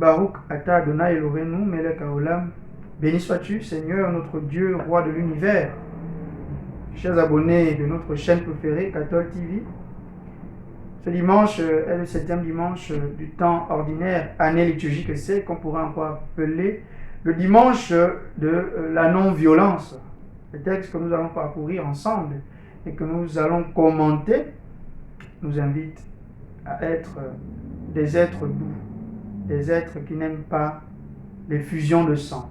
Baruch Ata Adonai Eloheinu Melech Haolam. Béni sois-tu, Seigneur, notre Dieu, roi de l'univers. Chers abonnés de notre chaîne préférée, Cathol TV, ce dimanche est le 7e dimanche du temps ordinaire, année liturgique C, qu'on pourrait encore appeler le dimanche de la non-violence. Le texte que nous allons parcourir ensemble et que nous allons commenter nous invite à être des êtres doux, des êtres qui n'aiment pas les fusions de sang.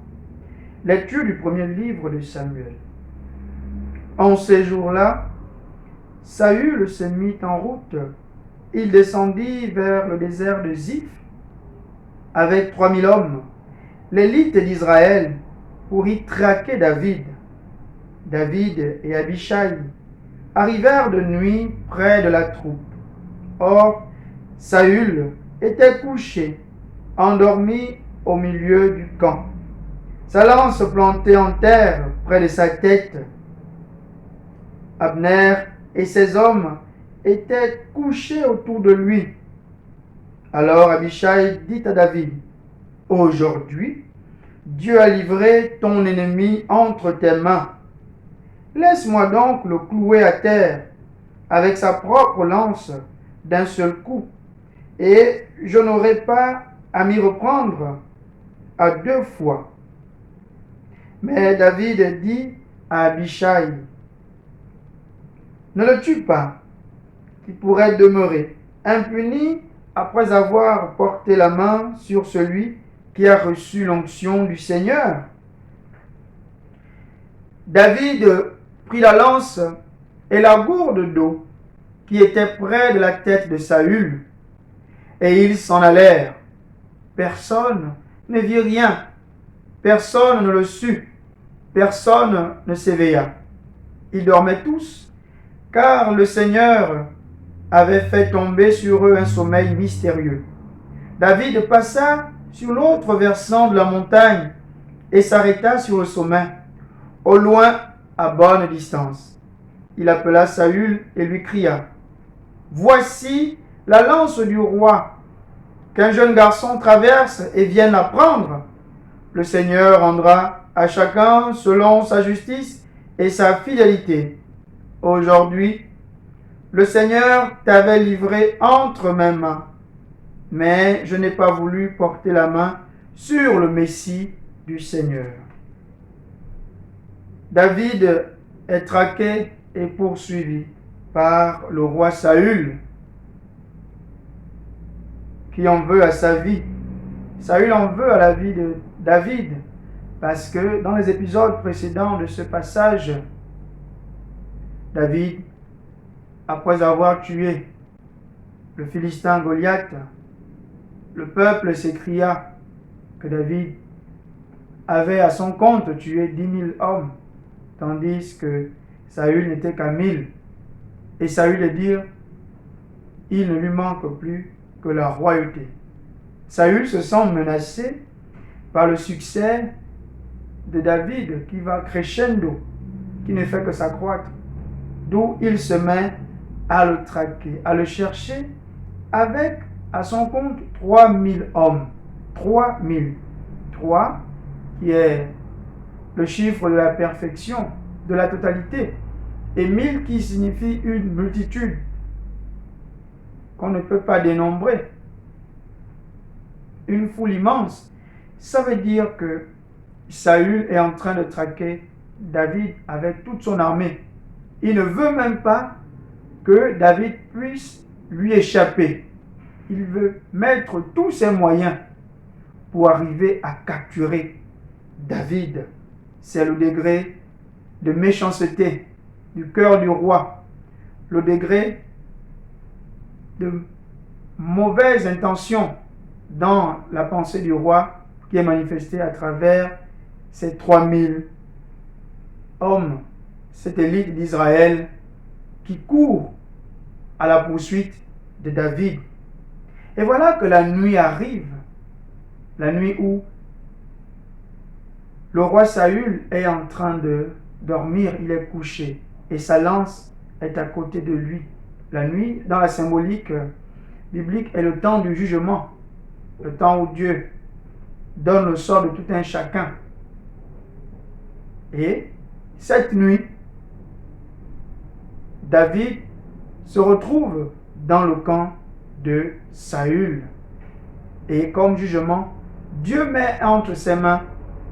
Lecture du premier livre de Samuel. En ces jours-là, Saül se mit en route. Il descendit vers le désert de Ziph avec 3000 hommes, l'élite d'Israël, pour y traquer David. David et Abishai arrivèrent de nuit près de la troupe. Or, Saül était couché, endormi au milieu du camp, sa lance plantée en terre près de sa tête. Abner et ses hommes étaient couchés autour de lui. Alors Abishai dit à David, « Aujourd'hui, Dieu a livré ton ennemi entre tes mains. Laisse-moi donc le clouer à terre avec sa propre lance d'un seul coup, et je n'aurai pas à m'y reprendre à 2 fois. » Mais David dit à Abishai, « Ne le tue pas, qui pourrait demeurer impuni après avoir porté la main sur celui qui a reçu l'onction du Seigneur. » David prit la lance et la gourde d'eau qui était près de la tête de Saül, et ils s'en allèrent. Personne ne vit rien, personne ne le sut, personne ne s'éveilla. Ils dormaient tous, car le Seigneur avait fait tomber sur eux un sommeil mystérieux. David passa sur l'autre versant de la montagne et s'arrêta sur le sommet, au loin, à bonne distance. Il appela Saül et lui cria, « Voici la lance du roi, qu'un jeune garçon traverse et vienne la prendre. Le Seigneur rendra à chacun selon sa justice et sa fidélité. Aujourd'hui, le Seigneur t'avait livré entre mes mains, mais je n'ai pas voulu porter la main sur le Messie du Seigneur. » David est traqué et poursuivi par le roi Saül, qui en veut à sa vie. Saül en veut à la vie de David, parce que dans les épisodes précédents de ce passage, David, après avoir tué le Philistin Goliath, le peuple s'écria que David avait à son compte tué 10 000 hommes, tandis que Saül n'était qu'à 1000. Et Saül de dire, il ne lui manque plus que la royauté. Saül se sent menacé par le succès de David qui va crescendo, qui ne fait que s'accroître, d'où il se met à le traquer, à le chercher, avec à son compte 3000 hommes. 3000. 3 qui est le chiffre de la perfection, de la totalité, et 1000 qui signifie une multitude qu'on ne peut pas dénombrer. Une foule immense. Ça veut dire que Saül est en train de traquer David avec toute son armée. Il ne veut même pas que David puisse lui échapper. Il veut mettre tous ses moyens pour arriver à capturer David. C'est le degré de méchanceté du cœur du roi, le degré de mauvaise intention dans la pensée du roi qui est manifesté à travers ces 3000 hommes, cette élite d'Israël qui court à la poursuite de David. Et voilà que la nuit arrive, la nuit où le roi Saül est en train de dormir, il est couché, et sa lance est à côté de lui. La nuit, dans la symbolique biblique, est le temps du jugement, le temps où Dieu donne le sort de tout un chacun. Et cette nuit, David se retrouve dans le camp de Saül. Et comme jugement, Dieu met entre ses mains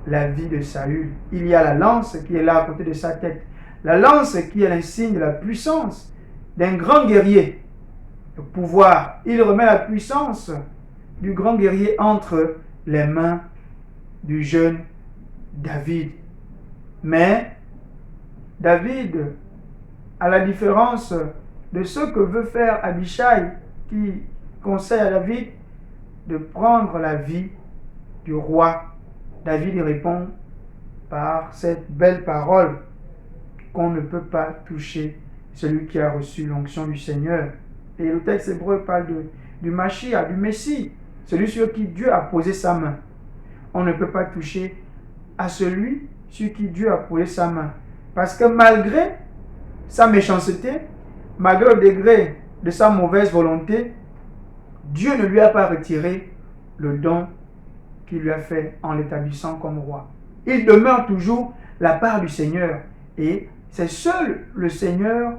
la vie de Saül. Il y a la lance qui est là à côté de sa tête. La lance qui est l'insigne de la puissance d'un grand guerrier. Le pouvoir, il remet la puissance du grand guerrier entre les mains du jeune David. Mais David, à la différence de ce que veut faire Abishai, qui conseille à David de prendre la vie du roi, David y répond par cette belle parole qu'on ne peut pas toucher celui qui a reçu l'onction du Seigneur. Et le texte hébreu parle du Mashiach, du Messie, celui sur qui Dieu a posé sa main. On ne peut pas toucher à celui sur qui Dieu a posé sa main. Parce que malgré sa méchanceté, malgré le degré de sa mauvaise volonté, Dieu ne lui a pas retiré le don qu'il lui a fait en l'établissant comme roi. Il demeure toujours la part du Seigneur. Et c'est seul le Seigneur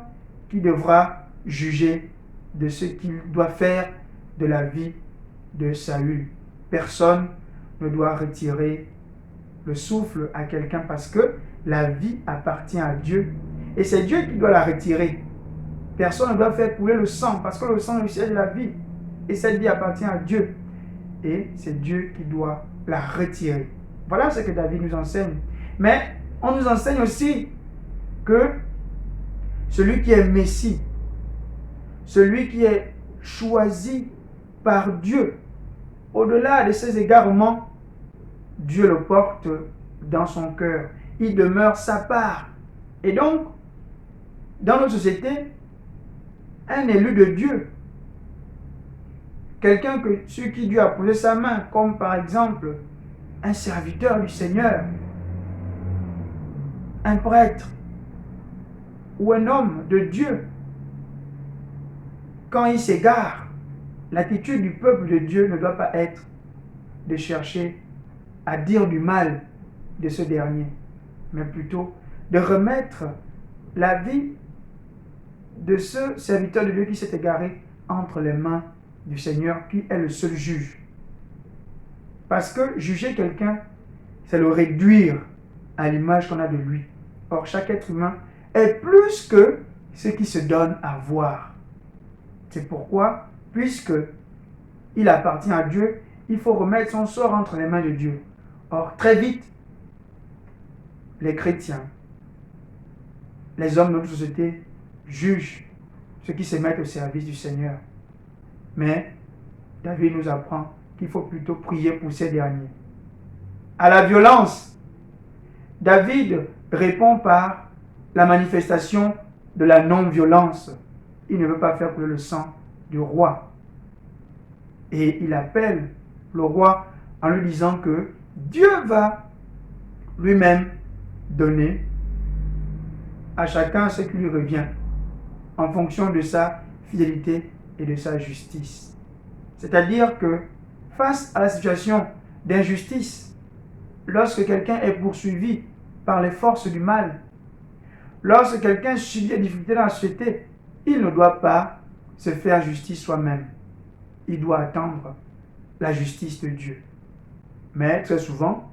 qui devra juger de ce qu'il doit faire de la vie de Saül. Personne ne doit retirer le souffle à quelqu'un parce que la vie appartient à Dieu. Et c'est Dieu qui doit la retirer. Personne ne doit faire couler le sang parce que le sang est le siège de la vie. Et cette vie appartient à Dieu. Et c'est Dieu qui doit la retirer. Voilà ce que David nous enseigne. Mais on nous enseigne aussi que celui qui est Messie, celui qui est choisi par Dieu, au-delà de ses égarements, Dieu le porte dans son cœur. Il demeure sa part. Et donc, dans notre société, un élu de Dieu, quelqu'un sur qui Dieu a posé sa main, comme par exemple un serviteur du Seigneur, un prêtre ou un homme de Dieu, quand il s'égare, l'attitude du peuple de Dieu ne doit pas être de chercher à dire du mal de ce dernier, mais plutôt de remettre la vie de ce serviteur de Dieu qui s'est égaré entre les mains du Seigneur, qui est le seul juge. Parce que juger quelqu'un, c'est le réduire à l'image qu'on a de lui. Or, chaque être humain est plus que ce qui se donne à voir. C'est pourquoi, puisque il appartient à Dieu, il faut remettre son sort entre les mains de Dieu. Or, très vite, les chrétiens, les hommes de notre société jugent ceux qui se mettent au service du Seigneur. Mais David nous apprend qu'il faut plutôt prier pour ces derniers. À la violence, David répond par la manifestation de la non-violence. Il ne veut pas faire couler le sang du roi. Et il appelle le roi en lui disant que Dieu va lui-même donner à chacun ce qui lui revient en fonction de sa fidélité et de sa justice. C'est-à-dire que face à la situation d'injustice, lorsque quelqu'un est poursuivi par les forces du mal, lorsque quelqu'un subit des difficultés dans la société, il ne doit pas se faire justice soi-même. Il doit attendre la justice de Dieu. Mais très souvent,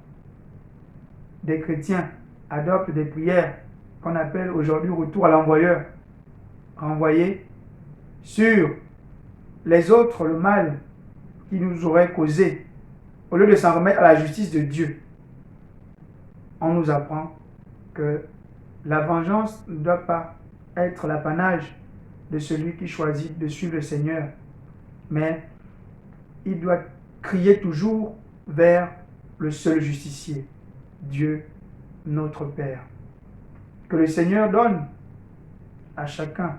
des chrétiens adoptent des prières qu'on appelle aujourd'hui retour à l'envoyeur. Renvoyer sur les autres le mal qui nous aurait causé, au lieu de s'en remettre à la justice de Dieu. On nous apprend que la vengeance ne doit pas être l'apanage de celui qui choisit de suivre le Seigneur, mais il doit crier toujours vers le seul justicier, Dieu notre Père. Que le Seigneur donne à chacun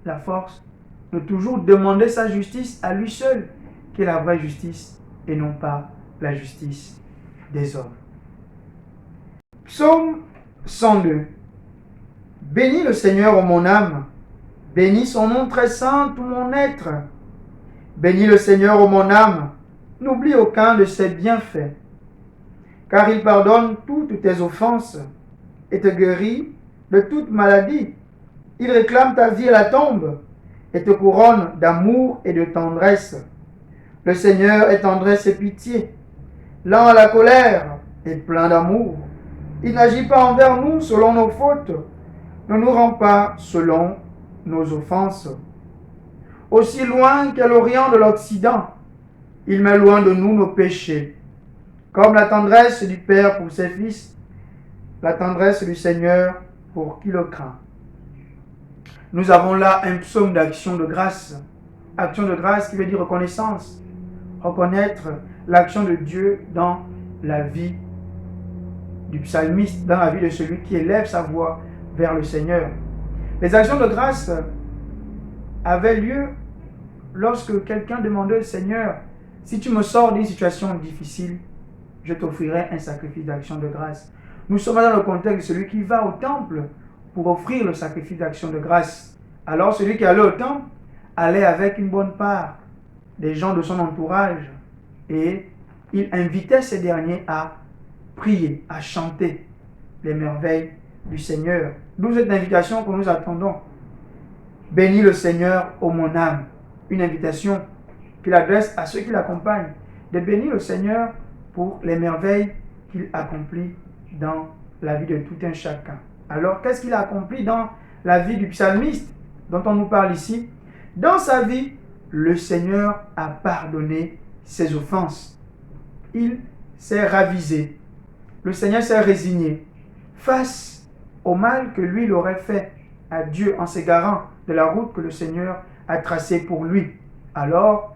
la force de toujours demander sa justice à lui seul, qui est la vraie justice et non pas la justice des hommes. Psaume 102. Bénis le Seigneur, ô mon âme, bénis son nom très saint, tout mon être. Bénis le Seigneur, ô mon âme, n'oublie aucun de ses bienfaits, car il pardonne toutes tes offenses et te guérit de toute maladie. Il réclame ta vie à la tombe et te couronne d'amour et de tendresse. Le Seigneur est tendresse et pitié, lent à la colère et plein d'amour. Il n'agit pas envers nous selon nos fautes, ne nous rend pas selon nos offenses. Aussi loin qu'est l'Orient de l'Occident, il met loin de nous nos péchés. Comme la tendresse du Père pour ses fils, la tendresse du Seigneur pour qui le craint. Nous avons là un psaume d'action de grâce. Action de grâce qui veut dire reconnaissance. Reconnaître l'action de Dieu dans la vie du psalmiste, dans la vie de celui qui élève sa voix vers le Seigneur. Les actions de grâce avaient lieu lorsque quelqu'un demandait au Seigneur, si tu me sors d'une situation difficile, je t'offrirai un sacrifice d'action de grâce. Nous sommes dans le contexte de celui qui va au temple pour offrir le sacrifice d'action de grâce. Alors celui qui allait au temple allait avec une bonne part des gens de son entourage et il invitait ces derniers à prier, à chanter les merveilles du Seigneur. D'où cette invitation que nous attendons. Bénis le Seigneur, ô mon âme. Une invitation qu'il adresse à ceux qui l'accompagnent, de bénir le Seigneur pour les merveilles qu'il accomplit dans la vie de tout un chacun. Alors, qu'est-ce qu'il a accompli dans la vie du psalmiste dont on nous parle ici? Dans sa vie, le Seigneur a pardonné ses offenses. Il s'est ravisé. Le Seigneur s'est résigné face au mal que lui, il aurait fait à Dieu en s'égarant de la route que le Seigneur a tracée pour lui. Alors,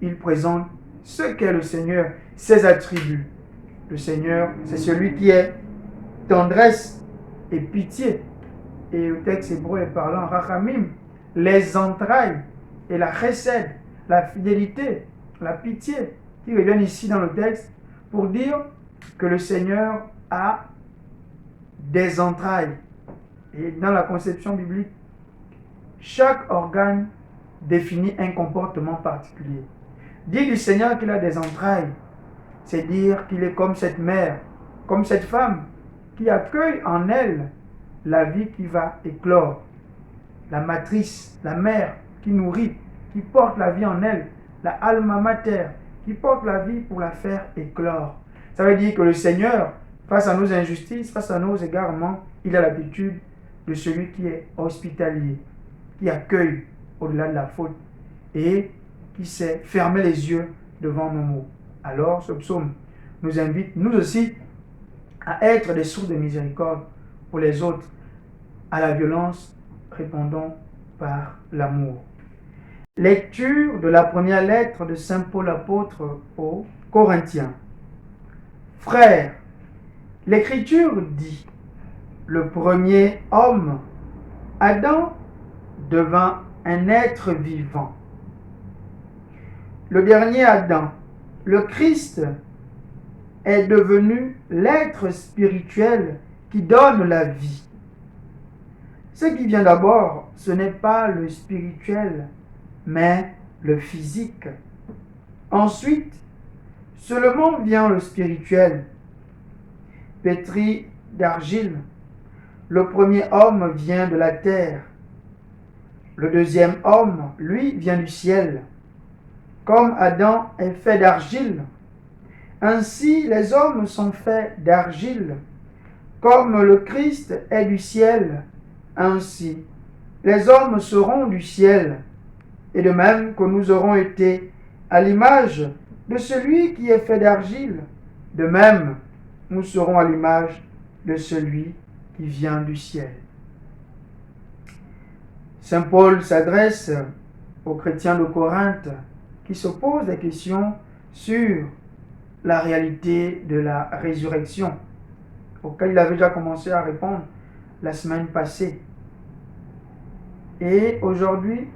il présente ce qu'est le Seigneur, ses attributs. Le Seigneur, c'est celui qui est tendresse et pitié. Et le texte hébreu est parlant, rachamim, les entrailles et la chesed, la fidélité, la pitié, qui reviennent ici dans le texte pour dire que le Seigneur a des entrailles. Et dans la conception biblique, chaque organe définit un comportement particulier. Dire du Seigneur qu'il a des entrailles, c'est dire qu'il est comme cette mère, comme cette femme qui accueille en elle la vie qui va éclore. La matrice, la mère qui nourrit, qui porte la vie en elle, la alma mater, qui porte la vie pour la faire éclore. Ça veut dire que le Seigneur, face à nos injustices, face à nos égarements, il a l'habitude de celui qui est hospitalier, qui accueille au-delà de la faute et qui sait fermer les yeux devant nos maux. Alors, ce psaume nous invite, nous aussi, à être des sources de miséricorde pour les autres. À la violence, répondons par l'amour. Lecture de la première lettre de Saint Paul apôtre aux Corinthiens. Frères, l'Écriture dit, le premier homme, Adam, devint un être vivant. Le dernier Adam, le Christ, est devenu l'être spirituel qui donne la vie. Ce qui vient d'abord, ce n'est pas le spirituel, mais le physique. Ensuite, seulement vient le spirituel, pétri d'argile. Le premier homme vient de la terre. Le deuxième homme, lui, vient du ciel. Comme Adam est fait d'argile, ainsi les hommes sont faits d'argile. Comme le Christ est du ciel, ainsi les hommes seront du ciel. Et de même que nous aurons été à l'image de celui qui est fait d'argile, de même nous serons à l'image de celui qui vient du ciel. Saint Paul s'adresse aux chrétiens de Corinthe qui se posent des questions sur la réalité de la résurrection, auquel il avait déjà commencé à répondre la semaine passée. Et aujourd'hui,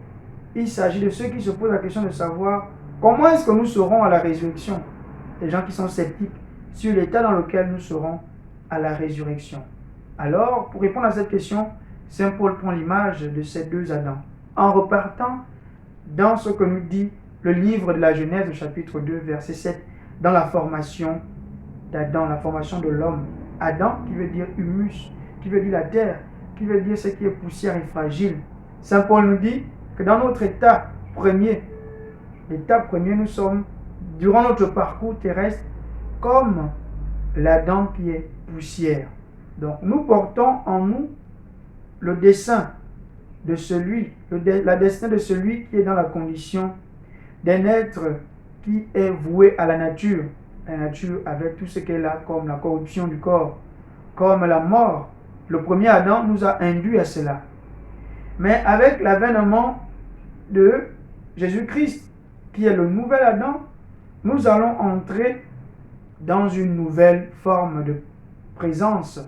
il s'agit de ceux qui se posent la question de savoir comment est-ce que nous serons à la résurrection. Des gens qui sont sceptiques sur l'état dans lequel nous serons à la résurrection. Alors, pour répondre à cette question, Saint Paul prend l'image de ces deux Adams, en repartant dans ce que nous dit le livre de la Genèse, au chapitre 2, verset 7, dans la formation d'Adam, la formation de l'homme. Adam, qui veut dire humus, qui veut dire la terre, qui veut dire ce qui est poussière et fragile. Saint Paul nous dit que dans notre état premier, nous sommes, durant notre parcours terrestre, comme l'Adam qui est poussière. Donc nous portons en nous le dessein de celui, la destin de celui qui est dans la condition d'un être qui est voué à la nature avec tout ce qu'elle a comme la corruption du corps, comme la mort. Le premier Adam nous a induit à cela. Mais avec l'avènement de Jésus-Christ, qui est le nouvel Adam, nous allons entrer dans une nouvelle forme de présence,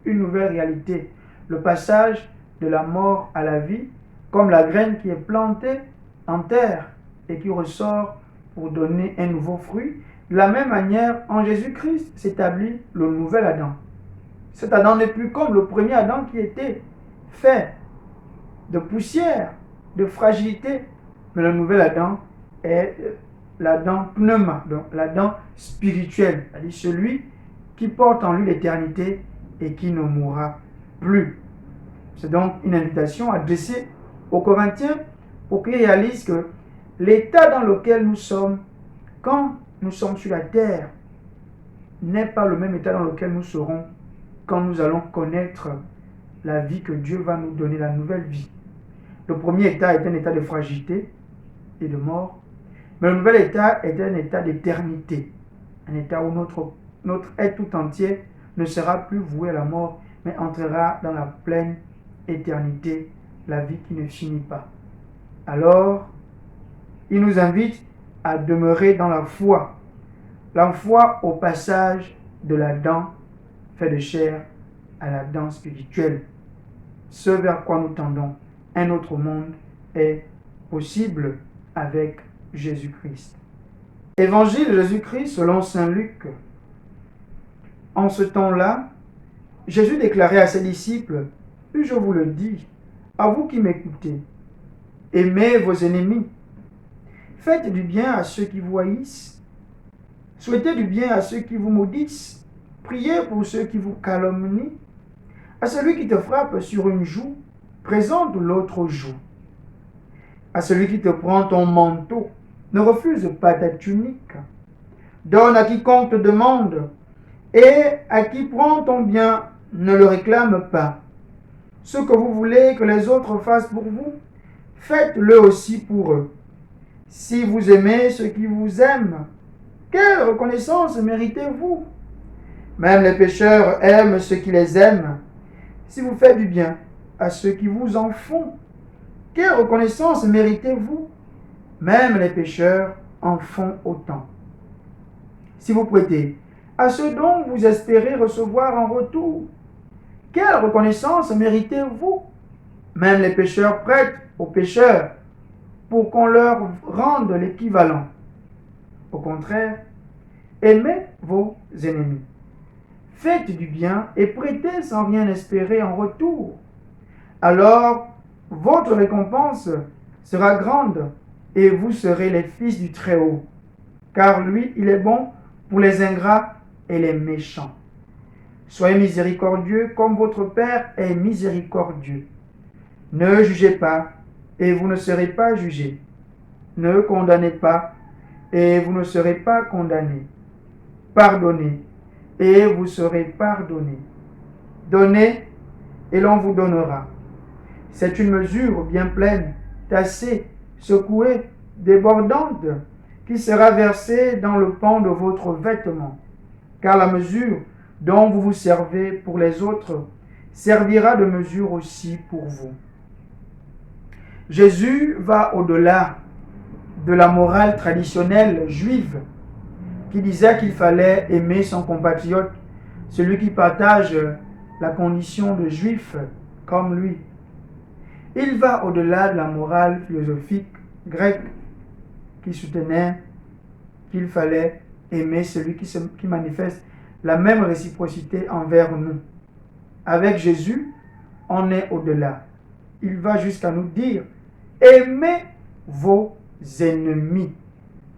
une nouvelle réalité. Le passage de la mort à la vie, comme la graine qui est plantée en terre et qui ressort pour donner un nouveau fruit. De la même manière, en Jésus-Christ s'établit le nouvel Adam. Cet Adam n'est plus comme le premier Adam qui était fait de poussière, de fragilité, mais le nouvel Adam est l'Adam pneuma, donc l'Adam spirituel, c'est-à-dire celui qui porte en lui l'éternité et qui ne mourra plus. C'est donc une invitation adressée aux Corinthiens pour qu'ils réalisent que l'état dans lequel nous sommes, quand nous sommes sur la terre, n'est pas le même état dans lequel nous serons quand nous allons connaître la vie que Dieu va nous donner, la nouvelle vie. Le premier état est un état de fragilité et de mort, mais le nouvel état est un état d'éternité, un état où notre être tout entier ne sera plus voué à la mort, mais entrera dans la pleine éternité, la vie qui ne finit pas. Alors, il nous invite à demeurer dans la foi au passage de l'Adam fait de chair à l'Adam spirituel. Ce vers quoi nous tendons, un autre monde est possible avec Jésus-Christ. Évangile de Jésus-Christ selon saint Luc. En ce temps-là, Jésus déclarait à ses disciples, « Je vous le dis, à vous qui m'écoutez, aimez vos ennemis, faites du bien à ceux qui vous haïssent, souhaitez du bien à ceux qui vous maudissent, priez pour ceux qui vous calomnient. À celui qui te frappe sur une joue, présente l'autre joue. À celui qui te prend ton manteau, ne refuse pas ta tunique. Donne à quiconque te demande, et à qui prend ton bien, ne le réclame pas. Ce que vous voulez que les autres fassent pour vous, faites-le aussi pour eux. Si vous aimez ceux qui vous aiment, quelle reconnaissance méritez-vous? Même les pécheurs aiment ceux qui les aiment. Si vous faites du bien à ceux qui vous en font, quelle reconnaissance méritez-vous? Même les pécheurs en font autant. Si vous prêtez à ceux dont vous espérez recevoir en retour, quelle reconnaissance méritez-vous? Même les pécheurs prêtent aux pécheurs pour qu'on leur rende l'équivalent. Au contraire, aimez vos ennemis. Faites du bien et prêtez sans rien espérer en retour. Alors, votre récompense sera grande et vous serez les fils du Très-Haut. Car lui, il est bon pour les ingrats et les méchants. Soyez miséricordieux comme votre Père est miséricordieux. Ne jugez pas et vous ne serez pas jugés. Ne condamnez pas et vous ne serez pas condamnés. Pardonnez et vous serez pardonnés. Donnez et l'on vous donnera. C'est une mesure bien pleine, tassée, secouée, débordante, qui sera versée dans le pan de votre vêtement. Car la mesure dont vous vous servez pour les autres servira de mesure aussi pour vous. Jésus va au-delà de la morale traditionnelle juive qui disait qu'il fallait aimer son compatriote, celui qui partage la condition de juif comme lui. Il va au-delà de la morale philosophique grecque qui soutenait qu'il fallait aimer celui qui manifeste la même réciprocité envers nous. Avec Jésus, on est au-delà. Il va jusqu'à nous dire, aimez vos ennemis.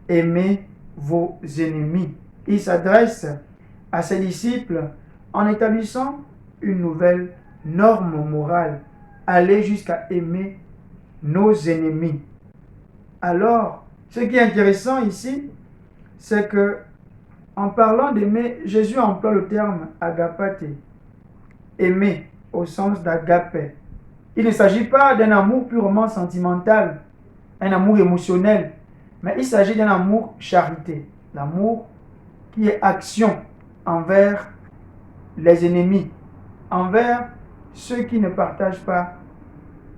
Aimez vos ennemis. Il s'adresse à ses disciples en établissant une nouvelle norme morale. Aller jusqu'à aimer nos ennemis. Alors, ce qui est intéressant ici, c'est que en parlant d'aimer, Jésus emploie le terme agapate, aimer au sens d'agapé. Il ne s'agit pas d'un amour purement sentimental, un amour émotionnel, mais il s'agit d'un amour charité, l'amour qui est action envers les ennemis, envers ceux qui ne partagent pas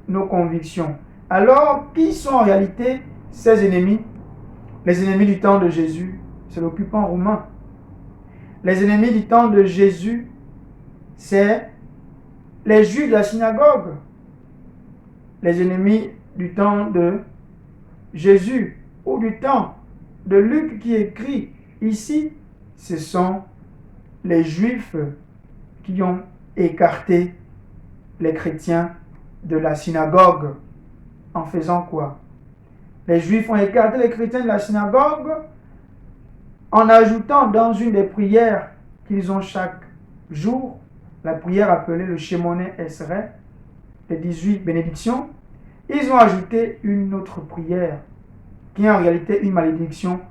nos convictions. Alors, qui sont en réalité ces ennemis? Les ennemis du temps de Jésus, c'est l'occupant romain. Les ennemis du temps de Jésus, c'est les Juifs de la synagogue. Les ennemis du temps de Jésus ou du temps de Luc qui écrit ici, ce sont les Juifs qui ont écarté les chrétiens de la synagogue. En faisant quoi? Les Juifs ont écarté les chrétiens de la synagogue en ajoutant dans une des prières qu'ils ont chaque jour, la prière appelée le Shemoneh Esrei, les 18 bénédictions, ils ont ajouté une autre prière qui est en réalité une malédiction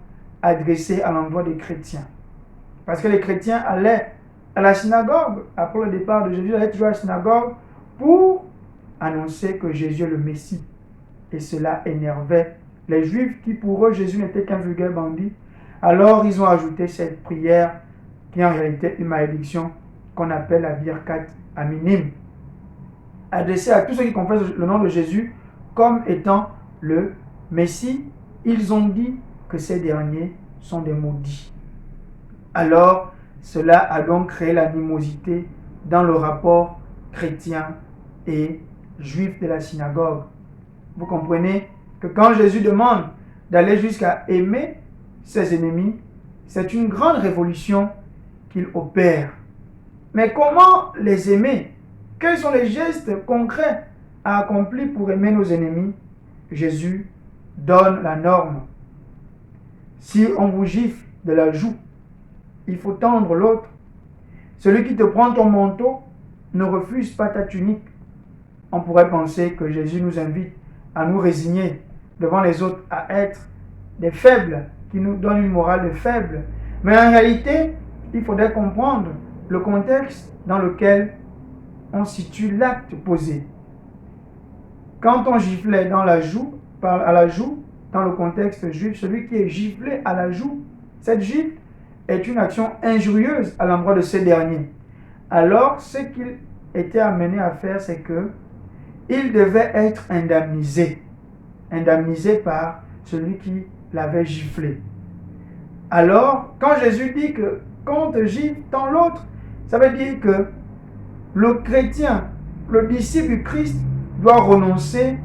adressée à l'endroit des chrétiens. Parce que les chrétiens allaient à la synagogue, après le départ de Jésus, ils allaient toujours à la synagogue pour annoncer que Jésus est le Messie. Et cela énervait les Juifs qui pour eux Jésus n'était qu'un vulgaire bandit. Alors ils ont ajouté cette prière qui est en réalité une malédiction qu'on appelle la Birkat Aminim, adressée à tous ceux qui confessent le nom de Jésus comme étant le Messie. Ils ont dit que ces derniers sont des maudits. Alors cela a donc créé l'animosité dans le rapport chrétien et juif de la synagogue. Vous comprenez que quand Jésus demande d'aller jusqu'à aimer ses ennemis, c'est une grande révolution qu'il opère. Mais comment les aimer? Quels sont les gestes concrets à accomplir pour aimer nos ennemis? Jésus donne la norme. Si on vous gifle de la joue, il faut tendre l'autre. Celui qui te prend ton manteau ne refuse pas ta tunique. On pourrait penser que Jésus nous invite à nous résigner devant les autres, à être des faibles, qui nous donnent une morale de faibles. Mais en réalité, il faudrait comprendre le contexte dans lequel on situe l'acte posé. Quand on giflait à la joue, dans le contexte juif, celui qui est giflé à la joue, cette gifle est une action injurieuse à l'endroit de ces derniers. Alors, ce qu'il était amené à faire, c'est que il devait être indemnisé par celui qui l'avait giflé. Alors, quand Jésus dit que quand on te gifle, tends l'autre, ça veut dire que le chrétien, le disciple du Christ, doit renoncer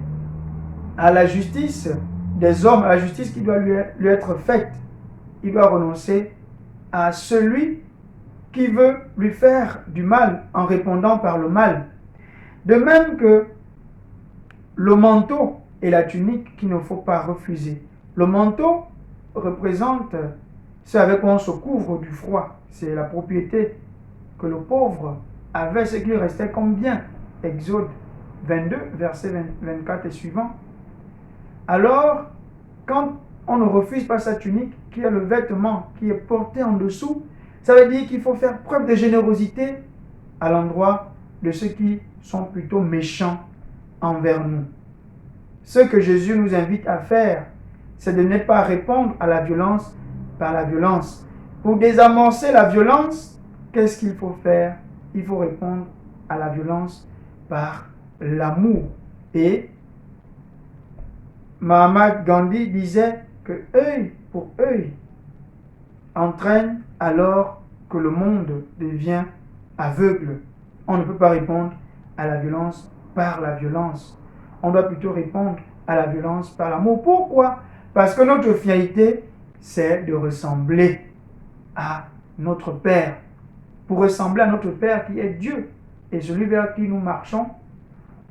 à la justice des hommes, à la justice qui doit lui être faite. Il doit renoncer à celui qui veut lui faire du mal en répondant par le mal. De même que le manteau et la tunique qu'il ne faut pas refuser. Le manteau représente ce avec quoi on se couvre du froid. C'est la propriété que le pauvre avait, ce qui lui restait comme bien. Exode 22, verset 24 et suivant. Alors, quand on ne refuse pas sa tunique, qui est le vêtement qui est porté en dessous, ça veut dire qu'il faut faire preuve de générosité à l'endroit de ceux qui sont plutôt méchants envers nous. Ce que Jésus nous invite à faire, c'est de ne pas répondre à la violence par la violence. Pour désamorcer la violence, qu'est-ce qu'il faut faire? Il faut répondre à la violence par l'amour. Et Mahatma Gandhi disait que œil pour œil entraîne alors que le monde devient aveugle. On ne peut pas répondre à la violence par la violence. On doit plutôt répondre à la violence par l'amour. Pourquoi? Parce que notre finalité, c'est de ressembler à notre Père. Pour ressembler à notre Père qui est Dieu et celui vers qui nous marchons,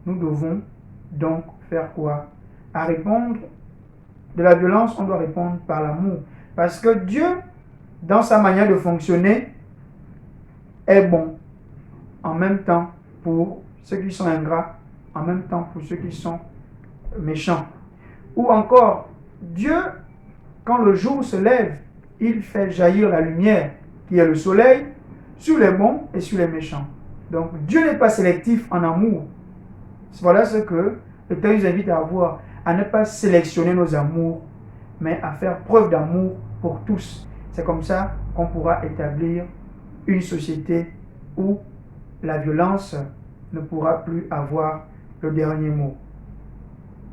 nous devons donc faire quoi? À répondre de la violence, on doit répondre par l'amour. Parce que Dieu, dans sa manière de fonctionner, est bon. En même temps pour ceux qui sont ingrats, en même temps pour ceux qui sont méchants. Ou encore, Dieu, quand le jour se lève, il fait jaillir la lumière, qui est le soleil, sur les bons et sur les méchants. Donc Dieu n'est pas sélectif en amour. Voilà ce que le texte nous invite à avoir, à ne pas sélectionner nos amours, mais à faire preuve d'amour pour tous. C'est comme ça qu'on pourra établir une société où la violence ne pourra plus avoir le dernier mot.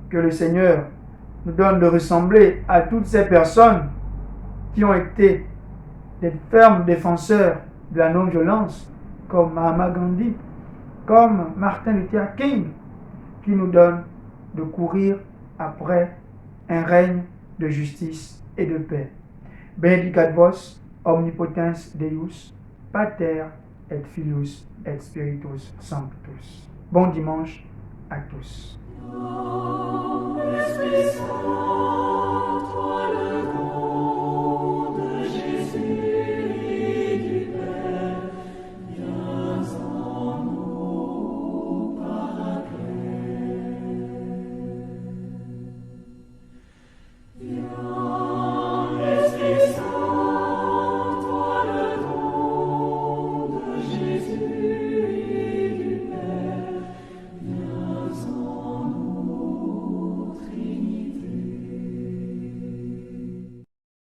Que le Seigneur nous donne de ressembler à toutes ces personnes qui ont été des fermes défenseurs de la non-violence, comme Mahatma Gandhi, comme Martin Luther King, qui nous donne de courir après un règne de justice et de paix. Benedicat vos, omnipotens Deus, Pater et Filius et Spiritus Sanctus. Bon dimanche à tous.